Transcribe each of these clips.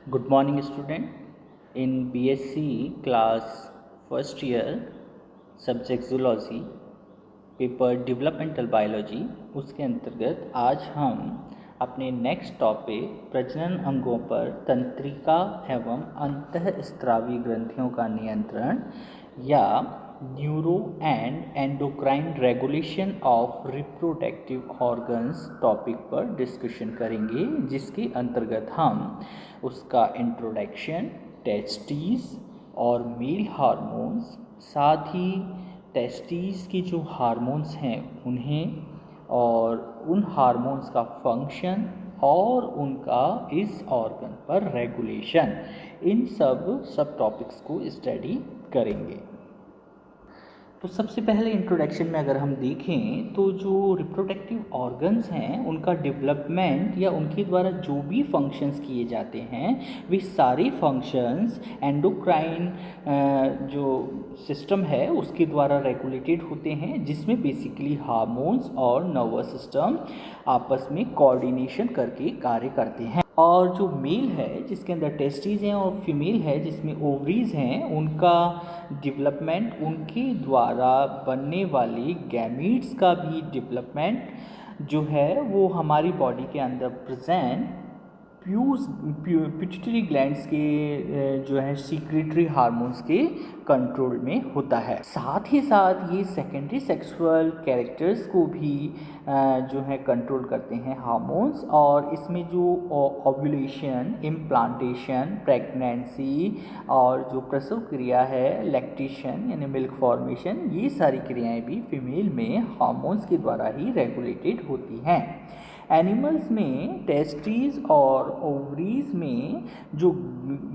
Good morning, student. In BSc class first year, subject zoology, paper developmental biology, उसके अंतर्गत आज हम अपने नेक्स्ट टॉपिक प्रजनन अंगों पर तंत्रिका एवं अंतःस्रावी ग्रंथियों का नियंत्रण या neuro and endocrine regulation of reproductive organs topic पर डिस्कशन करेंगे, जिसके अंतर्गत हम उसका इंट्रोडक्शन, टेस्टीज और मेल हार्मोन्स, साथ ही टेस्टीज के जो हार्मोन्स हैं उन्हें और उन हार्मोन्स का फंक्शन और उनका इस ऑर्गन पर रेगुलेशन, इन सब टॉपिक्स को स्टडी करेंगे। तो सबसे पहले इंट्रोडक्शन में अगर हम देखें तो जो रिप्रोडक्टिव ऑर्गन्स हैं उनका डेवलपमेंट या उनके द्वारा जो भी फंक्शंस किए जाते हैं वे सारे फंक्शंस एंडोक्राइन जो सिस्टम है उसके द्वारा रेगुलेटेड होते हैं, जिसमें बेसिकली हार्मोन्स और नर्वस सिस्टम आपस में कोऑर्डिनेशन करके कार्य करते हैं। और जो मेल है जिसके अंदर टेस्टीज हैं और फीमेल है जिसमें ओवरीज हैं, उनका डेवलपमेंट, उनके द्वारा बनने वाली गैमीट्स का भी डेवलपमेंट जो है वो हमारी बॉडी के अंदर प्रेजेंट पिट्यूटरी ग्लैंड्स के जो है सीक्रेटरी हार्मोन्स के कंट्रोल में होता है। साथ ही साथ ये सेकेंडरी सेक्सुअल कैरेक्टर्स को भी जो है कंट्रोल करते हैं हार्मोन्स, और इसमें जो ओव्यूलेशन, इम्प्लांटेशन, प्रेगनेंसी और जो प्रसव क्रिया है, लैक्टेशन यानी मिल्क फॉर्मेशन, ये सारी क्रियाएं भी फीमेल में हार्मोन्स के द्वारा ही रेगुलेटेड होती हैं। एनिमल्स में टेस्टीज और ओवरीज में जो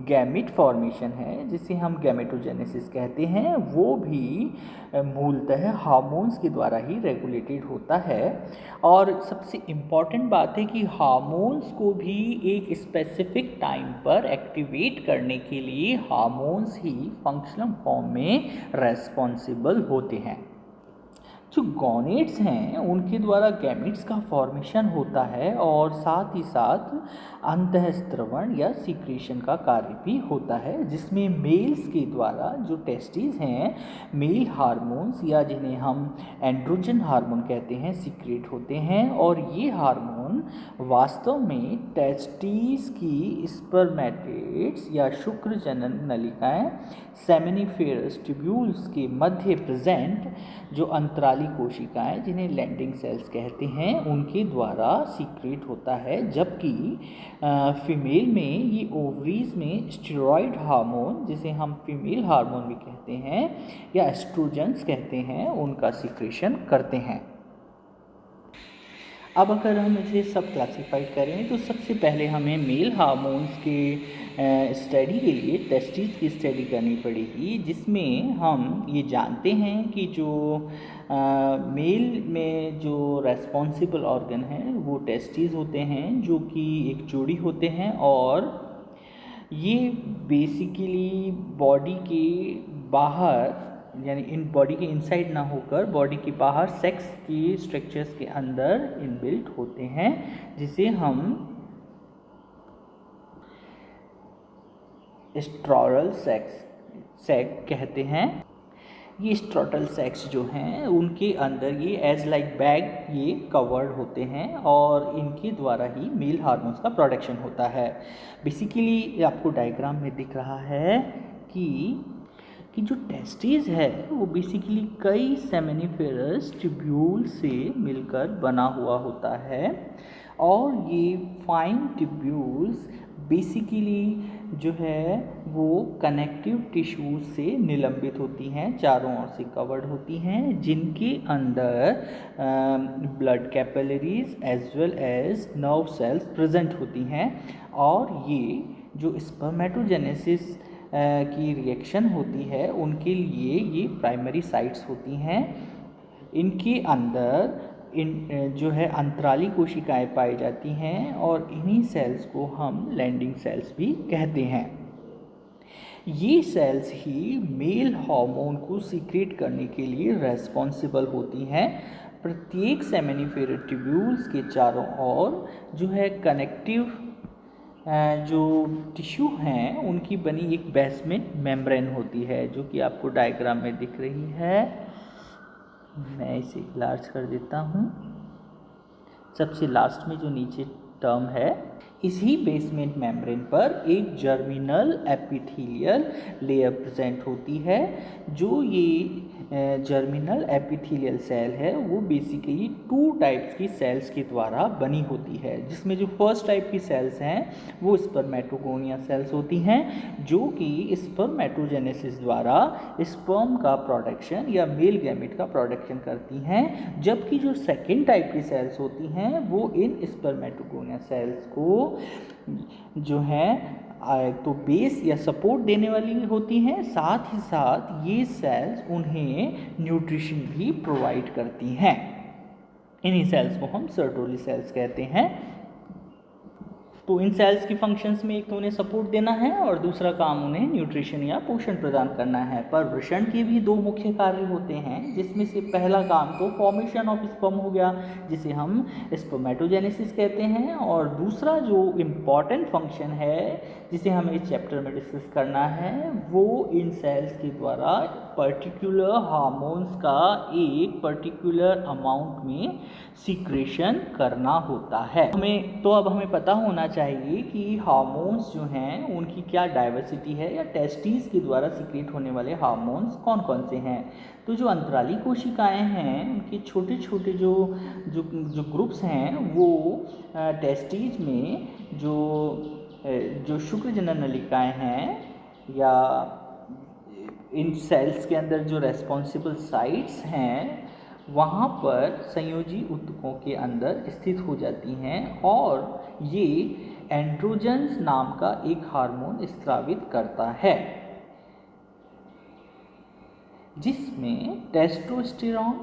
गैमेट फॉर्मेशन है जिसे हम गैमेटोजेनेसिस कहते हैं, वो भी मूलतः हार्मोन्स के द्वारा ही रेगुलेटेड होता है। और सबसे इम्पॉर्टेंट बात है कि हार्मोन्स को भी एक स्पेसिफिक टाइम पर एक्टिवेट करने के लिए हार्मोन्स ही फंक्शनल फॉर्म में रेस्पॉन्सिबल होते हैं। जो गॉनेट्स हैं उनके द्वारा गैमेट्स का फॉर्मेशन होता है और साथ ही साथ अंतःस्त्रवण या सीक्रेशन का कार्य भी होता है, जिसमें मेल्स के द्वारा जो टेस्टीज हैं मेल हार्मोन्स या जिन्हें हम एंड्रोजन हार्मोन कहते हैं सीक्रेट होते हैं। और ये हार्मोन वास्तव में टेस्टीज की स्पर्मेटेट्स या शुक्र जनन नलिकाएं सेमिनिफेरस ट्यूब्यूल्स के मध्य प्रेजेंट जो अंतराली कोशिकाएं जिन्हें लैंडिंग सेल्स कहते हैं उनके द्वारा सीक्रेट होता है, जबकि फीमेल में ये ओवरीज में स्टेरॉयड हार्मोन, जिसे हम फीमेल हार्मोन भी कहते हैं या एस्ट्रोजेंस कहते हैं, उनका सीक्रेशन करते हैं। अब अगर हम इसे सब क्लासीफाई करें तो सबसे पहले हमें मेल हार्मोन्स के स्टडी के लिए टेस्टीज की स्टडी करनी पड़ेगी, जिसमें हम ये जानते हैं कि जो मेल में जो रेस्पॉन्सिबल ऑर्गन है वो टेस्टीज होते हैं, जो कि एक जोड़ी होते हैं, और ये बेसिकली बॉडी के बाहर यानी इन बॉडी के इनसाइड ना होकर बॉडी के बाहर सेक्स की स्ट्रक्चर्स के अंदर इनबिल्ट होते हैं, जिसे हम स्ट्रॉटल सेक्स कहते हैं। ये स्ट्रॉटल सेक्स जो हैं उनके अंदर ये एज लाइक बैग ये कवर्ड होते हैं और इनके द्वारा ही मेल हार्मोन्स का प्रोडक्शन होता है। बेसिकली आपको डायग्राम में दिख रहा है कि जो टेस्टीज है वो बेसिकली कई सेमिनिफेरस ट्यूब्यूल से मिलकर बना हुआ होता है, और ये फाइन ट्यूब्यूल्स बेसिकली जो है वो कनेक्टिव टिश्यूज से निलंबित होती हैं, चारों ओर से कवर्ड होती हैं, जिनके अंदर blood capillaries as well as nerve cells present होती हैं। और ये जो स्पर्मेटोजेनेसिस की रिएक्शन होती है उनके लिए ये प्राइमरी साइट्स होती हैं। इनके अंदर जो है अंतराली कोशिकाएं पाई जाती हैं और इन्हीं सेल्स को हम लैंडिंग सेल्स भी कहते हैं। ये सेल्स ही मेल हार्मोन को सीक्रेट करने के लिए रेस्पॉन्सिबल होती हैं। प्रत्येक सेमिनिफेरस ट्यूब्यूल्स के चारों ओर जो है कनेक्टिव जो टिश्यू हैं उनकी बनी एक बेसमेंट मेम्ब्रेन होती है, जो कि आपको डायग्राम में दिख रही है। मैं इसे लार्ज कर देता हूँ। सबसे लास्ट में जो नीचे टर्म है, इसी बेसमेंट मेम्ब्रेन पर एक जर्मिनल एपिथेलियल लेयर प्रेजेंट होती है। जो ये जर्मिनल एपिथेलियल सेल है वो बेसिकली 2 टाइप्स की सेल्स के द्वारा बनी होती है, जिसमें जो फर्स्ट टाइप की सेल्स हैं वो स्पर्मेटोगोनिया सेल्स होती हैं, जो कि स्पर्मेटोजेनेसिस द्वारा स्पर्म का प्रोडक्शन या मेल गैमेट का प्रोडक्शन करती हैं। जबकि जो सेकेंड टाइप की सेल्स होती हैं वो इन स्पर्मेटोगोनिया सेल्स को जो है तो बेस या सपोर्ट देने वाली होती हैं, साथ ही साथ ये सेल्स उन्हें न्यूट्रिशन भी प्रोवाइड करती हैं। इन्हीं सेल्स को हम सर्टोली सेल्स कहते हैं। तो इन सेल्स की फंक्शंस में एक तो उन्हें सपोर्ट देना है और दूसरा काम उन्हें न्यूट्रिशन या पोषण प्रदान करना है। पर वृषण के भी 2 मुख्य कार्य होते हैं, जिसमें से पहला काम तो फॉर्मेशन ऑफ स्पर्म हो गया, जिसे हम स्पर्मेटोजेनेसिस कहते हैं, और दूसरा जो इम्पॉर्टेंट फंक्शन है जिसे हमें इस चैप्टर में डिस्कस करना है, वो इन सेल्स के द्वारा पर्टिकुलर हार्मोन्स का एक पर्टिकुलर अमाउंट में सीक्रेशन करना होता है। अब हमें पता होना चाहिए कि हार्मोन्स जो हैं उनकी क्या डाइवर्सिटी है, या टेस्टिस के द्वारा सीक्रेट होने वाले हार्मोन्स कौन कौन से हैं। तो जो अंतराली कोशिकाएं हैं उनके छोटे छोटे जो ग्रुप्स हैं वो टेस्टिस में जो शुक्रजनन नलिकाएं हैं, या इन सेल्स के अंदर जो रेस्पॉन्सिबल साइट्स हैं वहाँ पर संयोजी ऊतकों के अंदर स्थित हो जाती हैं, और ये एंड्रोजन्स नाम का एक हार्मोन स्रावित करता है, जिसमें टेस्टोस्टेरॉन,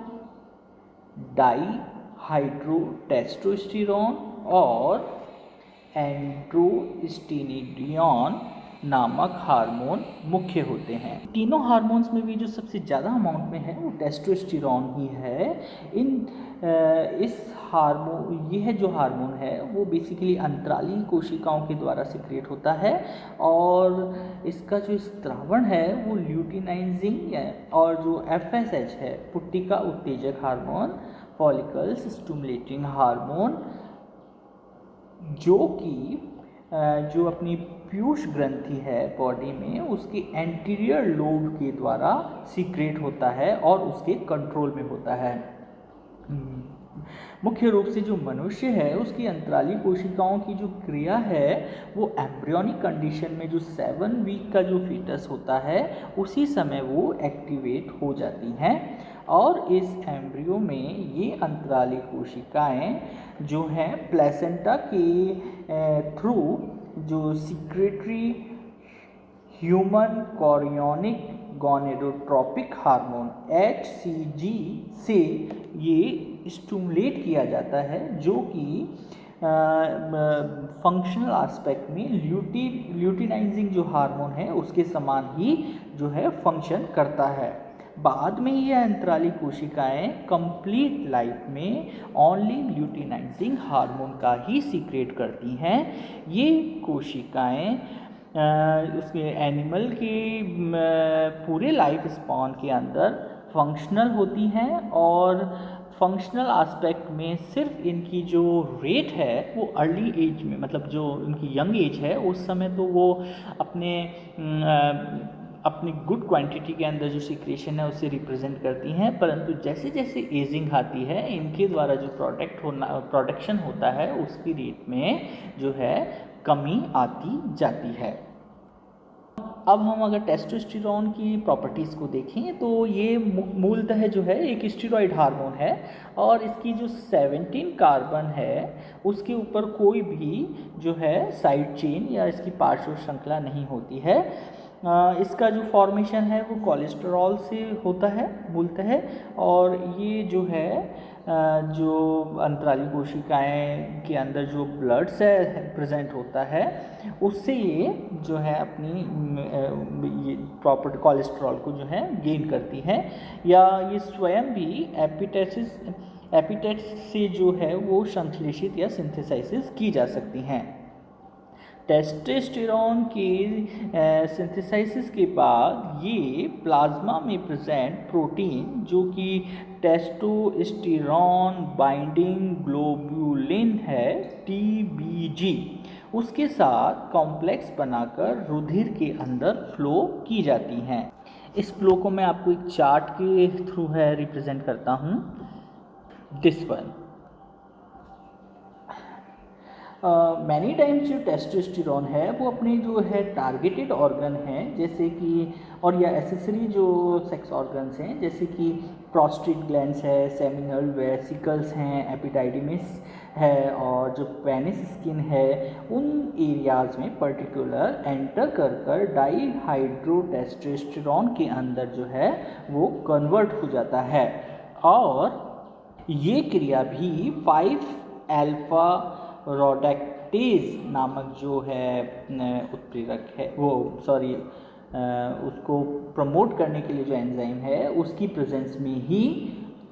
डाईहाइड्रोटेस्टोस्टेरॉन और एंड्रोस्टेनिडियोन नामक हार्मोन मुख्य होते हैं। तीनों हार्मोन्स में भी जो सबसे ज़्यादा अमाउंट में है वो टेस्टोस्टेरॉन ही है। यह जो हार्मोन है वो बेसिकली अंतराली कोशिकाओं के द्वारा सिक्रेट होता है, और इसका जो स्त्रावण है वो ल्यूटिनाइजिंग और जो FSH है, पुट्टिका उत्तेजक हार्मोन, फॉलिकल्स स्टिमुलेटिंग हार्मोन, जो कि जो अपनी पीयूष ग्रंथि है बॉडी में उसके एंटीरियर लोब के द्वारा सीक्रेट होता है और उसके कंट्रोल में होता है। मुख्य रूप से जो मनुष्य है उसकी अंतराली कोशिकाओं की जो क्रिया है वो एम्ब्रियोनिक कंडीशन में जो 7 वीक का जो फीटस होता है उसी समय वो एक्टिवेट हो जाती हैं, और इस एम्ब्रियो में ये अंतराली कोशिकाएं जो हैं प्लेसेंटा के थ्रू जो secretory human chorionic gonadotropic hormone HCG से ये स्टिमुलेट किया जाता है, जो कि फंक्शनल एस्पेक्ट में ल्यूटिनाइजिंग जो हार्मोन है उसके समान ही जो है फंक्शन करता है। बाद में ये अंतराली कोशिकाएं कंप्लीट लाइफ में ओनली ल्यूटिनाइजिंग हार्मोन का ही सीक्रेट करती हैं। ये कोशिकाएं उसके एनिमल के पूरे लाइफ स्पॉन के अंदर फंक्शनल होती हैं, और फंक्शनल एस्पेक्ट में सिर्फ इनकी जो रेट है वो अर्ली एज में, मतलब जो इनकी यंग एज है उस समय तो वो अपनी गुड क्वांटिटी के अंदर जो सीक्रेशन है उससे रिप्रेजेंट करती हैं, परंतु जैसे जैसे एजिंग आती है इनके द्वारा जो प्रोडक्शन होता है उसकी रेट में जो है कमी आती जाती है। अब हम अगर टेस्टोस्टेरोन की प्रॉपर्टीज़ को देखें तो ये मूलतः जो है एक स्टेरॉयड हार्मोन है, और इसकी जो 17 कार्बन है उसके ऊपर कोई भी जो है साइड चेन या इसकी पार्श्व श्रृंखला नहीं होती है। इसका जो फॉर्मेशन है वो कोलेस्टेरॉल से होता है मूलतः, और ये जो है जो अंतराली कोशिकाएं के अंदर जो ब्लड सेल प्रेजेंट होता है उससे ये जो है अपनी ये प्रॉपर्टी कोलेस्ट्रॉल को जो है गेन करती हैं, या ये स्वयं भी एपिटेट्स से जो है वो संश्लेषित या सिंथेसाइसिस की जा सकती हैं। टेस्टोस्टेरोन के सिंथेसाइसिस के बाद ये प्लाज्मा में प्रेजेंट प्रोटीन जो कि टेस्टोस्टेरोन बाइंडिंग ग्लोब्यूलिन है TBG, उसके साथ कॉम्प्लेक्स बनाकर रुधिर के अंदर फ्लो की जाती हैं। इस फ्लो को मैं आपको एक चार्ट के थ्रू है रिप्रेजेंट करता हूँ। दिस वन मैनी टाइम्स जो टेस्टोस्टेरोन है वो अपने जो है टारगेटेड ऑर्गन है, जैसे कि और या एसेसरी जो सेक्स ऑर्गन्स हैं जैसे कि प्रोस्टेट ग्लैंड्स है, सेमिनल वेसिकल्स हैं, एपिडाइडिमिस है और जो पेनिस स्किन है, उन एरियाज़ में पर्टिकुलर एंटर कर डाईहाइड्रोटेस्टोस्टेरोन के अंदर जो है वो कन्वर्ट हो जाता है। और ये क्रिया भी 5-अल्फा रोडैक्टेज नामक जो है उत्प्रेरक है उसको प्रमोट करने के लिए जो एंजाइम है उसकी प्रेजेंस में ही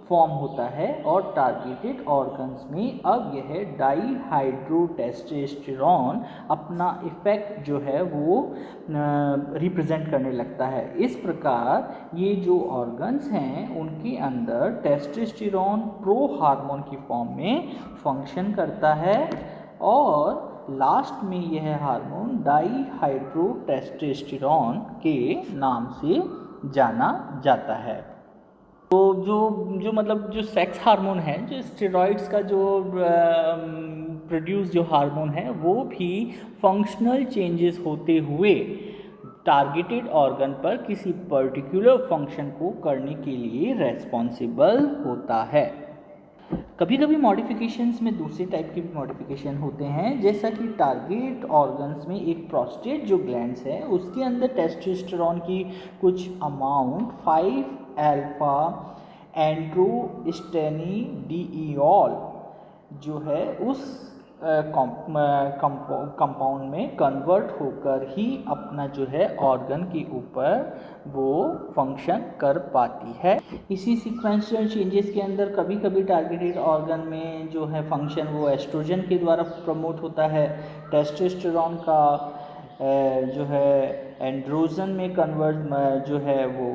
फॉर्म होता है और टारगेटेड ऑर्गन्स में अब यह डाईहाइड्रोटेस्टोस्टेरोन अपना इफेक्ट जो है वो रिप्रेजेंट करने लगता है। इस प्रकार ये जो ऑर्गन्स हैं उनके अंदर टेस्टोस्टेरोन प्रो हार्मोन की फॉर्म में फंक्शन करता है और लास्ट में यह हार्मोन डाईहाइड्रोटेस्टोस्टेरोन के नाम से जाना जाता है। तो जो मतलब जो सेक्स हार्मोन है, जो स्टेरॉइड्स का जो प्रोड्यूस जो हार्मोन है वो भी फंक्शनल चेंजेस होते हुए टारगेटेड ऑर्गन पर किसी पर्टिकुलर फंक्शन को करने के लिए रेस्पॉन्सिबल होता है। कभी कभी मॉडिफिकेशंस में दूसरे टाइप के भी मॉडिफिकेशन होते हैं, जैसा कि टारगेट ऑर्गन्स में एक प्रोस्टेट जो ग्लैंड्स है उसके अंदर टेस्टोस्टेरोन की कुछ अमाउंट 5-अल्फा एंड्रोस्टेनिडियोल जो है उस कंपाउंड में कन्वर्ट होकर ही अपना जो है ऑर्गन के ऊपर वो फंक्शन कर पाती है। इसी सीक्वेंशियल चेंजेस के अंदर कभी कभी टारगेटेड ऑर्गन में जो है फंक्शन वो एस्ट्रोजन के द्वारा प्रमोट होता है। टेस्टोस्टेरोन का जो है एंड्रोजन में कन्वर्ट जो है वो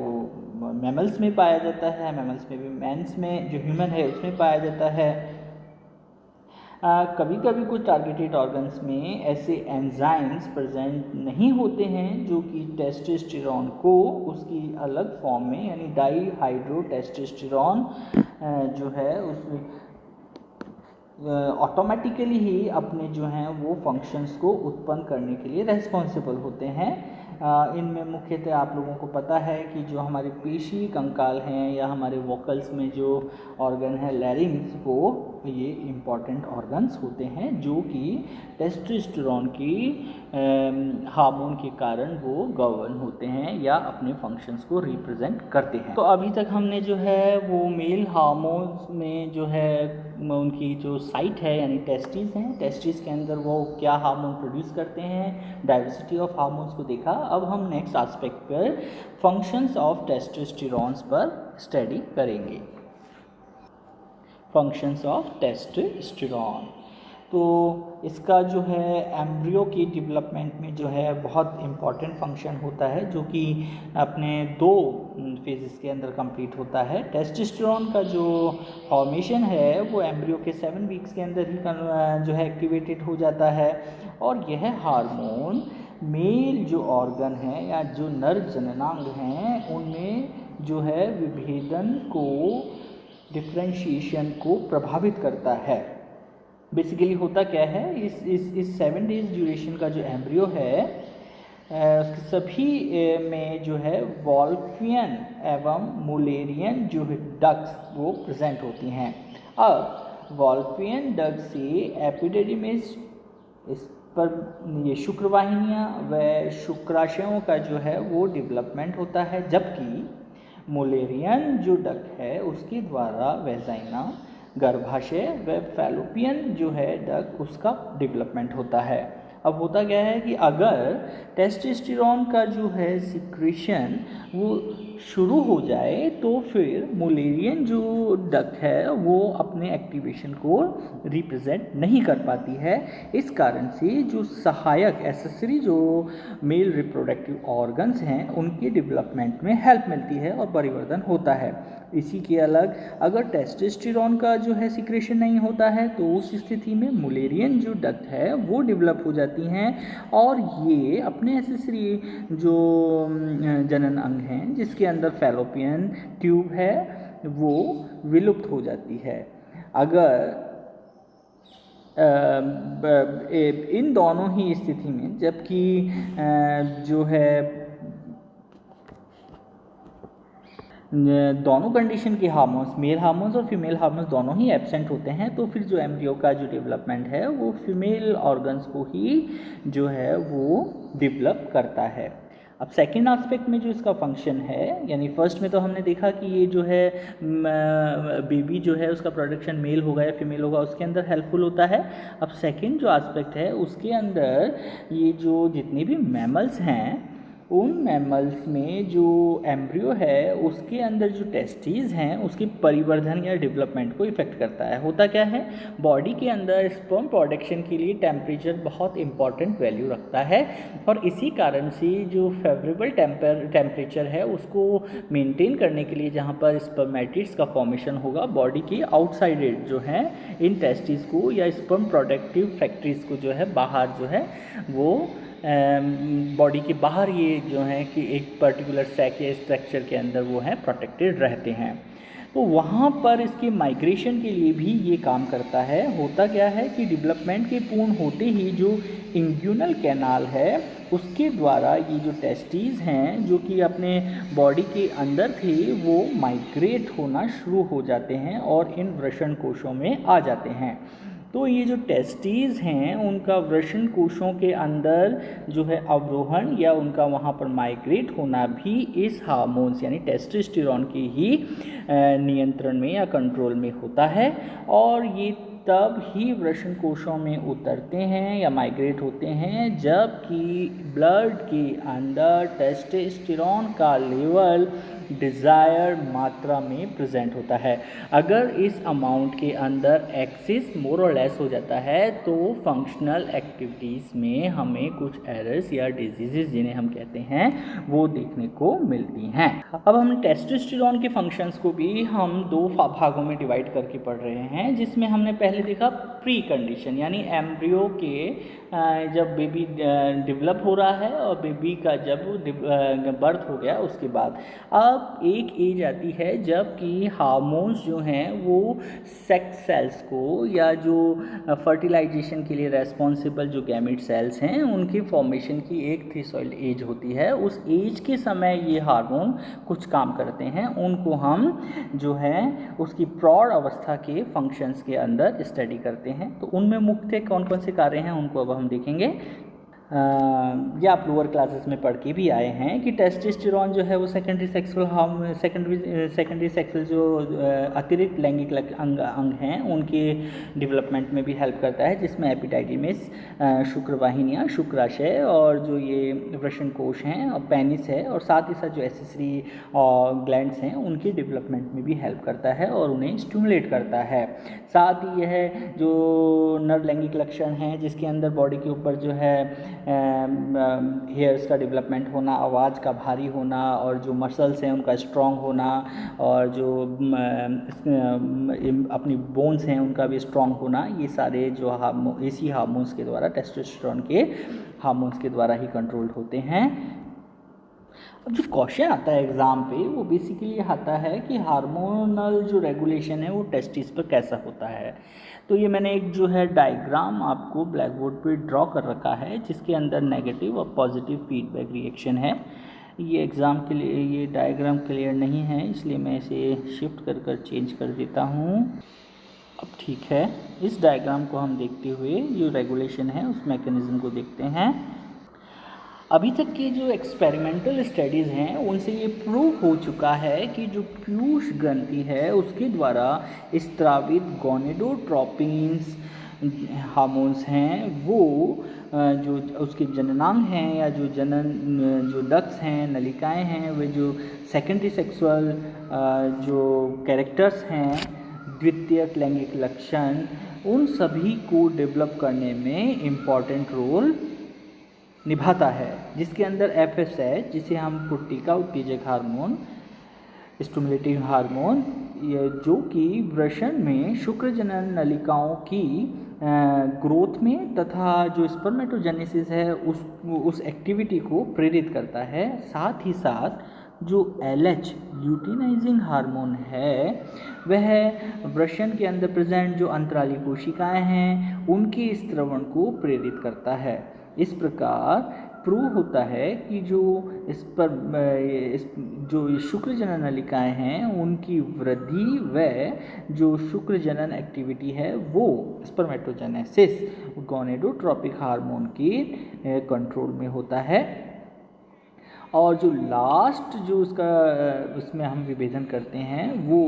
मैमल्स में पाया जाता है, मैमल्स में भी मैंस में जो ह्यूमन है उसमें पाया जाता है। कभी कभी कुछ टारगेटेड ऑर्गन्स में ऐसे एंजाइम्स प्रेजेंट नहीं होते हैं जो कि टेस्टोस्टेरोन को उसकी अलग फॉर्म में यानी डाईहाइड्रोटेस्टोस्टेरोन जो है उस ऑटोमेटिकली ही अपने जो हैं वो फंक्शंस को उत्पन्न करने के लिए रेस्पॉन्सिबल होते हैं। इनमें मुख्यतः आप लोगों को पता है कि जो हमारे पेशी कंकाल हैं या हमारे वोकल्स में जो ऑर्गन है लैरिंग्स, वो ये इम्पॉर्टेंट ऑर्गन्स होते हैं जो कि टेस्टोस्टेरोन की हार्मोन के कारण वो गवर्न होते हैं या अपने फंक्शंस को रिप्रेजेंट करते हैं। तो अभी तक हमने जो है वो मेल हार्मोन्स में जो है उनकी जो साइट है यानी टेस्टिस हैं, टेस्टिस के अंदर वो क्या हार्मोन प्रोड्यूस करते हैं, डाइवर्सिटी ऑफ हार्मोन्स को देखा। अब हम नेक्स्ट एस्पेक्ट पर फंक्शंस ऑफ टेस्टोस्टेरोन्स पर स्टडी करेंगे। फंक्शंस ऑफ टेस्टोस्टेरोन, तो इसका जो है एम्ब्रियो की डेवलपमेंट में जो है बहुत इम्पॉर्टेंट फंक्शन होता है जो कि अपने 2 फेजेस के अंदर कंप्लीट होता है। टेस्टोस्टेरोन का जो फॉर्मेशन है वो एम्ब्रियो के 7 वीक्स के अंदर ही जो है एक्टिवेटेड हो जाता है और यह हार्मोन मेल जो ऑर्गन है या जो नर जननांग हैं उनमें जो है विभेदन को डिफ्रेंशिएशन को प्रभावित करता है। बेसिकली होता क्या है, इस 7 डेज ड्यूरेशन का जो एम्ब्रियो है उसके सभी में जो है वॉल्फियन एवं मुलेरियन जो डक्ट्स वो प्रेजेंट होती हैं। अब वॉल्फियन डक्ट से एपिडिडिमिस इस पर ये शुक्रवाहिनियाँ व शुक्राशयों का जो है वो डेवलपमेंट होता है, जबकि मुलेरियन जो डक्ट है उसके द्वारा वेजाइना गर्भाशय व फैलोपियन जो है डक्ट उसका डेवलपमेंट होता है। अब होता क्या है कि अगर टेस्टोस्टेरोन का जो है सिक्रेशन वो शुरू हो जाए तो फिर मुलेरियन जो डक्ट है वो अपने एक्टिवेशन को रिप्रेजेंट नहीं कर पाती है। इस कारण से जो सहायक एसेसरी जो मेल रिप्रोडक्टिव ऑर्गन्स हैं उनके डेवलपमेंट में हेल्प मिलती है और परिवर्धन होता है। इसी के अलग अगर टेस्टोस्टेरोन का जो है सिक्रेशन नहीं होता है तो उस स्थिति में मुलेरियन जो डक्ट है वो डेवलप हो जाती हैं और ये अपने एसेसरी जो जनन अंग हैं जिसके अंदर फैलोपियन ट्यूब है वो विलुप्त हो जाती है। अगर इन दोनों ही स्थिति में जबकि जो है दोनों कंडीशन के हार्मोन्स मेल हार्मोन्स और फीमेल हार्मोन्स दोनों ही एब्सेंट होते हैं तो फिर जो एम्ब्रियो का जो डेवलपमेंट है वो फीमेल ऑर्गन्स को ही जो है वो डेवलप करता है। अब सेकेंड एस्पेक्ट में जो इसका फंक्शन है यानी फर्स्ट में तो हमने देखा कि ये जो है बेबी जो है उसका प्रोडक्शन मेल होगा या फीमेल होगा उसके अंदर हेल्पफुल होता है। अब सेकेंड जो एस्पेक्ट है उसके अंदर ये जो जितने भी मैमल्स हैं उन मैमल्स में जो एम्ब्रियो है उसके अंदर जो टेस्टीज हैं उसके परिवर्धन या डेवलपमेंट को इफेक्ट करता है। होता क्या है बॉडी के अंदर स्पर्म प्रोडक्शन के लिए टेम्परेचर बहुत इंपॉर्टेंट वैल्यू रखता है और इसी कारण से जो फेवरेबल टेम्परेचर है उसको मेंटेन करने के लिए जहाँ पर स्पर्मेटिड्स का फॉर्मेशन होगा बॉडी के आउटसाइड जो है इन टेस्टीज को या स्पर्म प्रोडक्टिव फैक्ट्रीज को जो है बाहर जो है वो बॉडी के बाहर ये जो है कि एक पर्टिकुलर सैक या स्ट्रक्चर के अंदर वो है प्रोटेक्टेड रहते हैं। तो वहाँ पर इसके माइग्रेशन के लिए भी ये काम करता है। होता क्या है कि डेवलपमेंट के पूर्ण होते ही जो इंग्यूनल कैनाल है उसके द्वारा ये जो टेस्टीज हैं जो कि अपने बॉडी के अंदर थे वो माइग्रेट होना शुरू हो जाते हैं और इन वृषण कोशों में आ जाते हैं। तो ये जो टेस्टीज़ हैं उनका वृषण कोशों के अंदर जो है अवरोहण या उनका वहाँ पर माइग्रेट होना भी इस हार्मोन्स यानी टेस्टोस्टेरोन के ही नियंत्रण में या कंट्रोल में होता है और ये तब ही वृषण कोशों में उतरते हैं या माइग्रेट होते हैं जबकि ब्लड के अंदर टेस्टोस्टेरोन का लेवल डिज़ायर्ड मात्रा में प्रेजेंट होता है। अगर इस अमाउंट के अंदर एक्सेस मोर और लेस हो जाता है तो फंक्शनल एक्टिविटीज़ में हमें कुछ एरर्स या डिजीज़ जिन्हें हम कहते हैं वो देखने को मिलती हैं। अब हम टेस्टोस्टेरोन के फंक्शंस को भी हम दो भागों में डिवाइड करके पढ़ रहे हैं जिसमें हमने पहले देखा प्री कंडीशन यानी एम्ब्रियो के जब बेबी डेवलप हो रहा है और बेबी का जब बर्थ हो गया उसके बाद अब एक एज आती है जब कि हार्मोन्स जो हैं वो सेक्स सेल्स को या जो फर्टिलाइजेशन के लिए रेस्पॉन्सिबल जो गैमेट सेल्स हैं उनकी फॉर्मेशन की एक थ्रेशोल्ड एज होती है। उस एज के समय ये हार्मोन कुछ काम करते हैं उनको हम जो है उसकी प्रौढ़ अवस्था के फंक्शंस के अंदर स्टडी करते हैं। तो उनमें मुख्य कौन कौन से कार्य हैं उनको अब हम देखेंगे। या आप लोअर क्लासेस में पढ़ के भी आए हैं कि टेस्टोस्टेरोन जो है वो सेकेंडरी सेक्सुअल जो अतिरिक्त लैंगिक अंग हैं उनके डेवलपमेंट में भी हेल्प करता है जिसमें एपिडाइडिमिस शुक्रवाहिनियाँ शुक्राशय और जो ये वृषण कोश हैं और पेनिस है और साथ ही साथ जो एसेसरी ग्लैंड्स हैं उनके डेवलपमेंट में भी हेल्प करता है और उन्हें स्टिमुलेट करता है। साथ ही यह जो नर लैंगिक लक्षण हैं जिसके अंदर बॉडी के ऊपर जो है हेयर्स का डेवलपमेंट होना, आवाज़ का भारी होना और जो मसल्स हैं उनका स्ट्रॉन्ग होना और जो अपनी बोन्स हैं उनका भी स्ट्रॉन्ग होना, ये सारे जो इसी हार्मोन्स के द्वारा टेस्टोस्टेरोन के हार्मोन्स के द्वारा ही कंट्रोल होते हैं। अब जो क्वेश्चन आता है एग्ज़ाम पे वो बेसिकली आता है कि हार्मोनल जो रेगुलेशन है वो टेस्टिस पर कैसा होता है। तो ये मैंने एक जो है डायग्राम आपको ब्लैक बोर्ड पे ड्रॉ कर रखा है जिसके अंदर नेगेटिव और पॉजिटिव फीडबैक रिएक्शन है। ये एग्ज़ाम के लिए ये डायग्राम क्लियर नहीं है इसलिए मैं इसे शिफ्ट कर चेंज कर देता हूँ। अब ठीक है, इस डायग्राम को हम देखते हुए जो रेगुलेशन है उस मैकेनिज़्म को देखते हैं। अभी तक की जो एक्सपेरिमेंटल स्टडीज़ हैं उनसे ये प्रूव हो चुका है कि जो पीयूष ग्रंथि है उसके द्वारा स्त्रावित गोनेडोट्रोपिन्स हार्मोन्स हैं वो जो उसके जननांग हैं या जो जो डक्ट्स हैं, नलिकाएं हैं, वे जो सेकेंडरी सेक्सुअल जो कैरेक्टर्स हैं, द्वितीयक लैंगिक लक्षण, उन सभी को डेवलप करने में इम्पॉर्टेंट रोल निभाता है, जिसके अंदर FSH, जिसे हम पुट्टिका उत्तेजक हार्मोन, स्टिमुलेटिंग हार्मोन, जो कि वृषण में शुक्र जनन नलिकाओं की ग्रोथ में तथा जो स्पर्मेटोजेनेसिस है उस एक्टिविटी को प्रेरित करता है। साथ ही साथ जो LH ल्यूटिनाइजिंग हार्मोन है वह वृषण के अंदर प्रेजेंट जो अंतराली कोशिकाएं हैं उनके स्त्रवण को प्रेरित करता है। इस प्रकार प्रूव होता है कि जो शुक्र जनन नलिकाएं हैं उनकी वृद्धि व जो शुक्र जनन एक्टिविटी है वो स्पर्मेटोजेनेसिस गोनेडोट्रोपिक हार्मोन के कंट्रोल में होता है। और जो लास्ट जो उसमें हम विभेदन करते हैं वो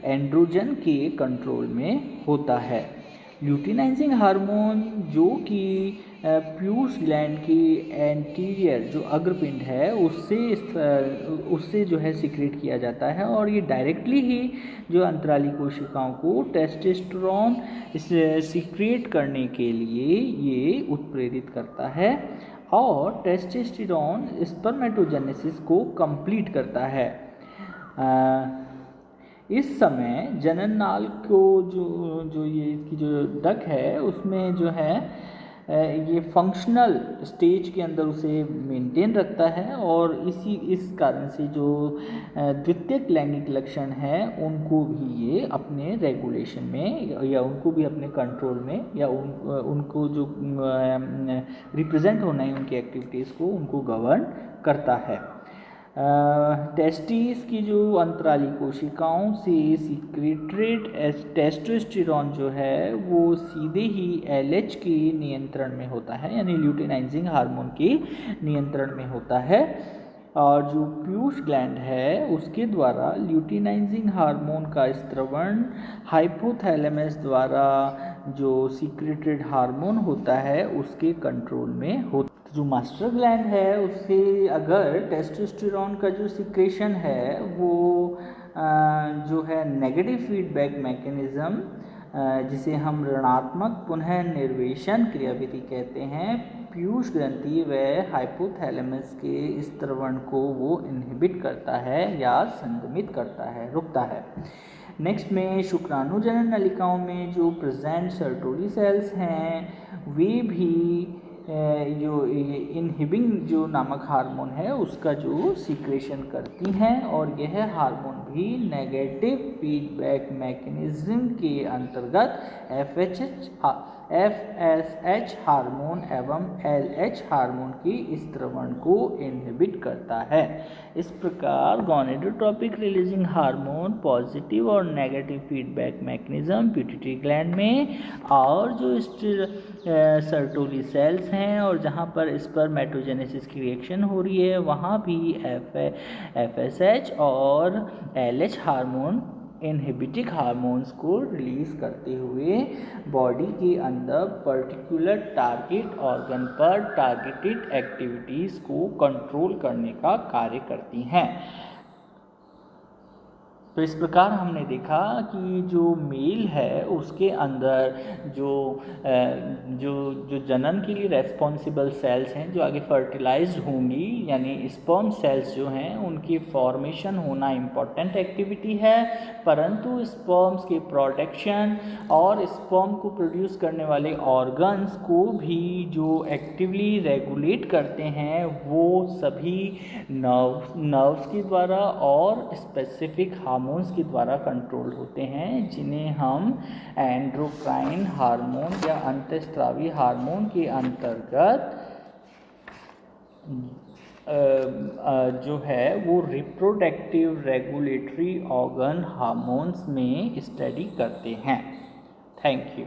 एंड्रोजन के कंट्रोल में होता है। ल्यूटिनाइजिंग हार्मोन जो कि प्यूस ग्लैंड की एंटीरियर जो अग्रपिंड है उससे जो है सीक्रेट किया जाता है, और ये डायरेक्टली ही जो अंतराली कोशिकाओं को टेस्टोस्टेरोन सीक्रेट करने के लिए ये उत्प्रेरित करता है, और टेस्टोस्टेरोन स्पर्मेटोजेनेसिस को कंप्लीट करता है। इस समय जनन नाल को जो ये इसकी जो डक है उसमें जो है ये फंक्शनल स्टेज के अंदर उसे मेंटेन रखता है, और इस कारण से जो द्वितीयक लैंगिक लक्षण है उनको भी ये अपने रेगुलेशन में या उनको भी अपने कंट्रोल में या उनको जो रिप्रेजेंट होना है उनकी एक्टिविटीज़ को उनको गवर्न करता है। टेस्टिस की जो अंतराली कोशिकाओं से सीक्रेटेड टेस्टोस्टेरोन जो है वो सीधे ही LH के नियंत्रण में होता है, यानी ल्यूटिनाइजिंग हार्मोन के नियंत्रण में होता है, और जो प्यूस ग्लैंड है उसके द्वारा ल्यूटिनाइजिंग हार्मोन का स्त्रवण हाइपोथैलेमस द्वारा जो सीक्रेटेड हार्मोन होता है उसके कंट्रोल में होता है। जो मास्टर ग्लैंड है उससे अगर टेस्टोस्टेरोन का जो सिक्रेशन है वो जो है नेगेटिव फीडबैक मैकेनिज्म जिसे हम ऋणात्मक पुनः निर्वेशन क्रियाविधि कहते हैं, पीयूष ग्रंथि व हाइपोथैलेमस के स्त्रवण को वो इनहिबिट करता है या संदमित करता है, रुकता है। नेक्स्ट में शुक्राणु जनन नलिकाओं में जो प्रेजेंट सर्टोली सेल्स हैं वे भी जो इनहिबिंग जो नामक हार्मोन है उसका जो सीक्रेशन करती हैं, और यह हार्मोन भी नेगेटिव फीडबैक मैकेनिज्म के अंतर्गत FSH हार्मोन एवं LH हार्मोन की स्त्रवण को इनहिबिट करता है। इस प्रकार गोनेडोट्रोपिक रिलीजिंग हार्मोन पॉजिटिव और negative feedback mechanism pituitary gland में, और जो सर्टोली सेल्स हैं और जहाँ पर स्पर्मेटोजेनेसिस की रिएक्शन हो रही है वहाँ भी FSH और LH हार्मोन इनहिबिटिक हार्मोन्स को रिलीज करते हुए बॉडी के अंदर पर्टिकुलर टारगेट ऑर्गन पर टारगेटेड एक्टिविटीज़ को कंट्रोल करने का कार्य करती हैं। तो इस प्रकार हमने देखा कि जो मेल है उसके अंदर जो जनन के लिए रेस्पॉन्सिबल सेल्स हैं जो आगे फर्टिलाइज्ड होंगी, यानी स्पर्म सेल्स जो हैं उनकी फॉर्मेशन होना इम्पॉर्टेंट एक्टिविटी है, परंतु स्पर्म्स के प्रोडक्शन और स्पर्म को प्रोड्यूस करने वाले ऑर्गन्स को भी जो एक्टिवली रेगुलेट करते हैं वो सभी नर्व्स के द्वारा और स्पेसिफिक हार्मोन्स के द्वारा कंट्रोल होते हैं, जिन्हें हम एंड्रोक्राइन हार्मोन या अंतःस्रावी हार्मोन के अंतर्गत जो है वो रिप्रोडक्टिव रेगुलेटरी ऑर्गन हार्मोन्स में स्टडी करते हैं। Thank you.